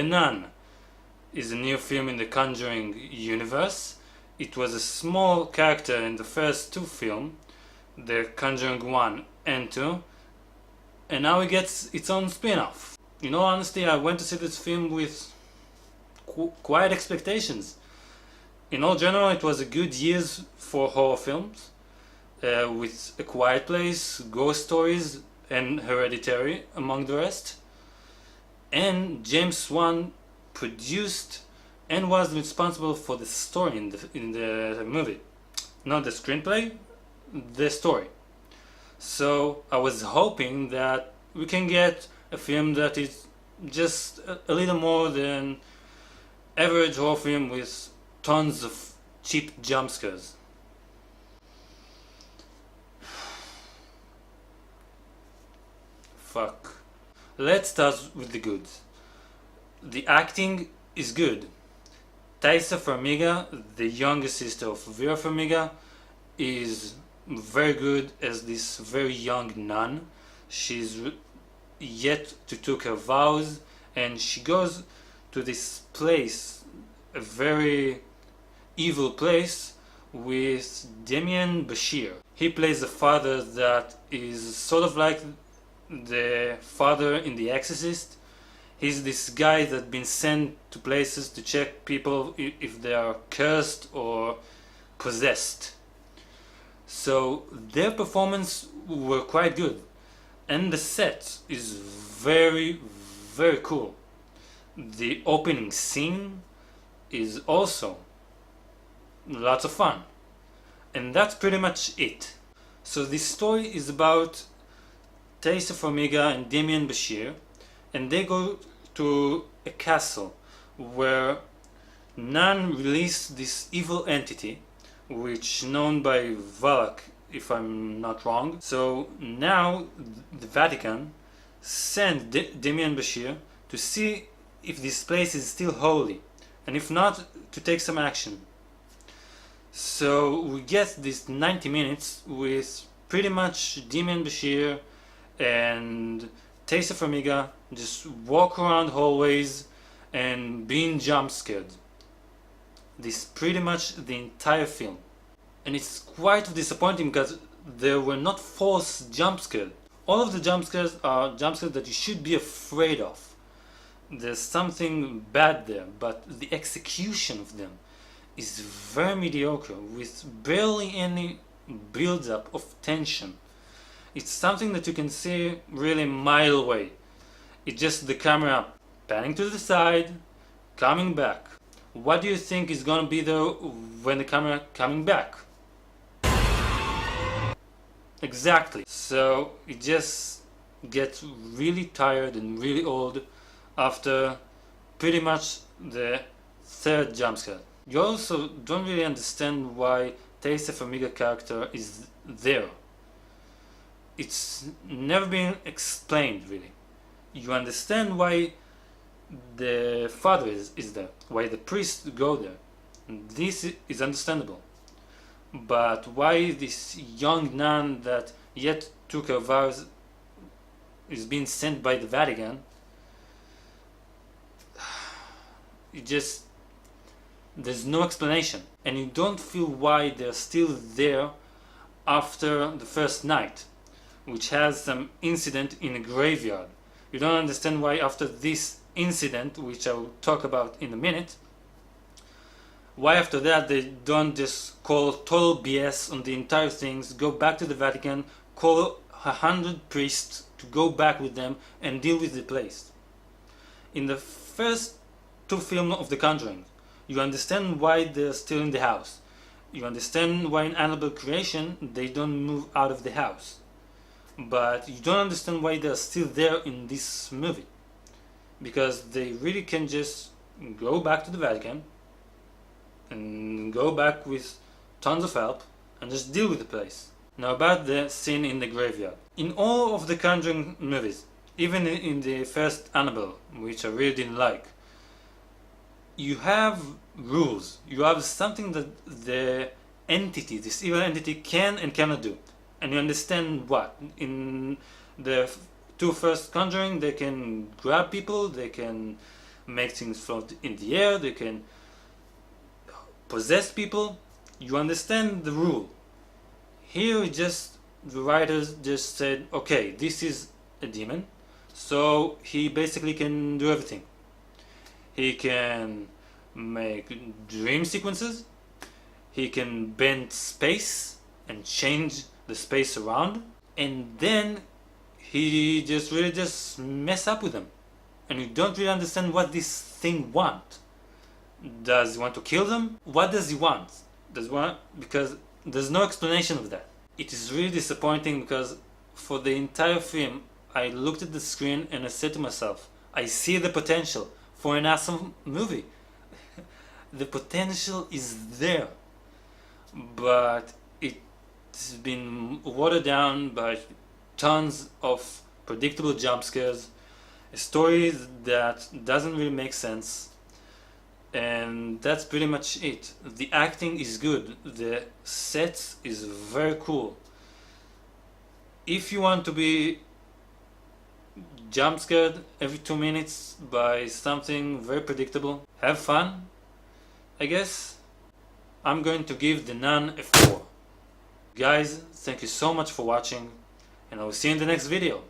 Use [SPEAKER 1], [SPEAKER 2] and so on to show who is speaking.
[SPEAKER 1] The Nun is a new film in the Conjuring universe. It was a small character in the first two films, The Conjuring 1 and 2, and now it gets its own spin-off. In all honesty, I went to see this film with quite expectations. In all general, it was a good year for horror films, with A Quiet Place, Ghost Stories, and Hereditary among the rest. And James Wan produced and was responsible for the story in the movie. Not the screenplay, the story. So I was hoping that we can get a film that is just a little more than average horror film with tons of cheap jump scares. Fuck. Let's start with the good. The acting is good. Taissa Farmiga, the younger sister of Vera Farmiga, is very good as this very young nun. She's yet to take her vows, and she goes to this place, a very evil place, with Demian Bichir. He plays a father that is sort of like the father in The Exorcist. He's this guy that's been sent to places to check people if they are cursed or possessed. So their performance were quite good, and the set is very, very cool. The opening scene is also lots of fun, and that's pretty much it. So this story is about Taissa Farmiga and Demian Bichir, and they go to a castle where Nun released this evil entity, which known by Valak, if I'm not wrong. So now the Vatican sent Demian Bichir to see if this place is still holy, and if not, to take some action. So we get this 90 minutes with pretty much Demian Bichir and Taissa Farmiga just walk around hallways and being jump scared. This pretty much the entire film. And it's quite disappointing because there were not forced jump scares. All of the jump scares are jump scares that you should be afraid of. There's something bad there, but the execution of them is very mediocre, with barely any build-up of tension. It's something that you can see really a mile away. It's just the camera panning to the side, coming back. What do you think is gonna be there when the camera coming back? Exactly. So it just gets really tired and really old after pretty much the third jump scare. You also don't really understand why Taissa Farmiga character is there. It's never been explained really. You understand why the father is there, why the priests go there. This is understandable. But why this young nun that yet took her vows is being sent by the Vatican? It just, there's no explanation, and you don't feel why they're still there after the first night, which has some incident in a graveyard. You don't understand why after this incident, which I will talk about in a minute, why after that they don't just call total BS on the entire things, go back to the Vatican, call 100 priests to go back with them and deal with the place. In the first two films of The Conjuring, you understand why they're still in the house. You understand why in Annabelle Creation they don't move out of the house. But you don't understand why they're still there in this movie. Because they really can just go back to the Vatican and go back with tons of help and just deal with the place. Now about the scene in the graveyard. In all of the Conjuring movies, even in the first Annabelle, which I really didn't like, you have rules. You have something that the entity, this evil entity, can and cannot do. And you understand what. In the two first Conjuring, they can grab people, they can make things float in the air, they can possess people. You understand the rule. Here the writers just said, okay, this is a demon, so he basically can do everything. He can make dream sequences, he can bend space and change the space around, and then he just really just mess up with them. And you don't really understand what this thing wants. Does he want to kill them? What does he want? Because there's no explanation of that. It is really disappointing because for the entire film I looked at the screen and I said to myself, I see the potential for an awesome movie. The potential is there, but it's been watered down by tons of predictable jump scares, a story that doesn't really make sense, and that's pretty much it. The acting is good, the set is very cool. If you want to be jump scared every 2 minutes by something very predictable, have fun, I guess. I'm going to give The Nun a 4. Guys, thank you so much for watching, and I will see you in the next video.